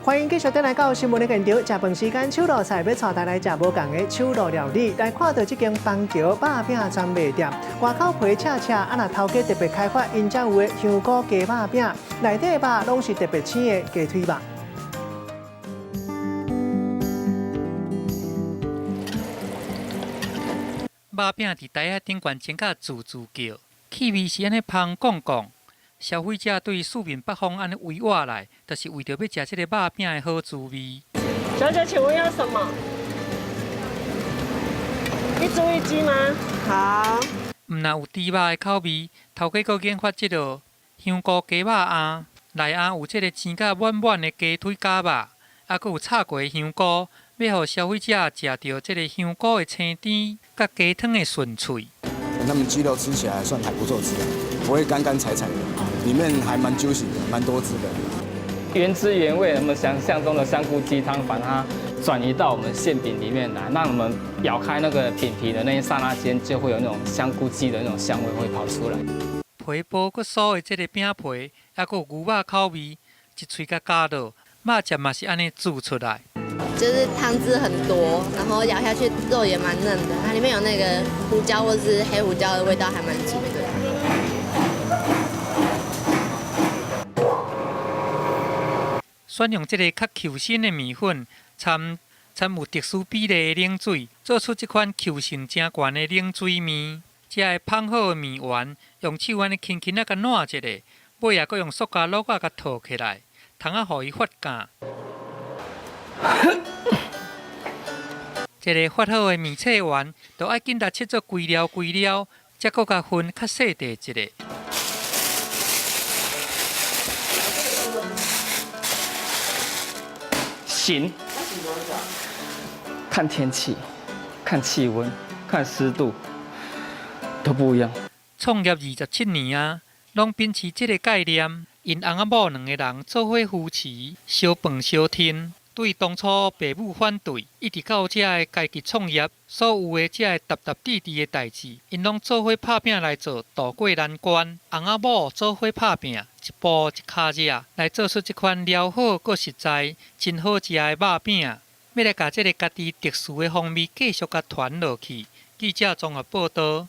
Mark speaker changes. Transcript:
Speaker 1: 欢迎继续登来到新闻的现场，食饭时间手路菜要带大家来食无共的手路料理，来看到这间邦桥肉饼专卖店，外口皮赤赤，若头家特别开发，因才有的香菇鸡肉饼，内底的肉拢是特别青的鸡腿肉。
Speaker 2: 肉饼伫台仔顶悬蒸甲滋滋叫，气味是安尼香滚滚。消费者对四面八方安尼围挖来，就是为着要食这个肉饼的好滋味。
Speaker 3: 小姐，请问要什么？一猪一鸡吗？好。
Speaker 2: 毋但有猪肉的口味，头家阁研发这个香菇鸡肉餡，内餡有这个煎甲软软的鸡腿夹肉，还阁有炒过的香菇，要互消费者食到这个香菇的青甜，甲鸡汤的顺脆。
Speaker 4: 他们鸡肉吃起来算还不错吃的，不会干干柴柴的，里面还蛮 juicy 的，蛮多汁的。
Speaker 5: 原汁原味，我们想象中的香菇鸡汤，把它转移到我们馅饼里面来，让我们咬开那个饼皮的那一刹那间，就会有那种香菇鸡的那种香味会跑出来。
Speaker 2: 皮薄佮酥的这个饼皮，还佮有牛肉口味，一喙甲夹到，肉汁嘛是安尼煮出来。
Speaker 6: 就是汤汁很多，然后咬下去肉也蛮嫩的，它里面有那个胡椒或是黑胡椒的味道，还蛮足的。
Speaker 2: 选用这个较 Q 身的面粉，掺有特殊比例的冷水，做出这款 Q 性真悬的冷水面。这个芳好的面圆，用手安尼轻轻啊甲烂一下，尾也阁用塑胶螺啊甲套起来，通啊互伊发干。 一个发好的面册圆，就要紧甲切做规条，才阁甲分较细地一个。
Speaker 5: 行，看天气、看气温、看湿度都不一样。
Speaker 2: 创业27年啊，拢秉持这个概念，因翁仔某两个人做伙夫妻，相伴相听。 对当初爸母反对，一直到这个家己创业，所有的这个踏踏地地的代志，因拢做伙拍拼来做，渡过难关。翁仔某做伙拍拼，一步一脚热，来做出这款料好搁实在、真好食的肉饼。要来把这个家己特殊的风味继续甲传落去。记者综合报道。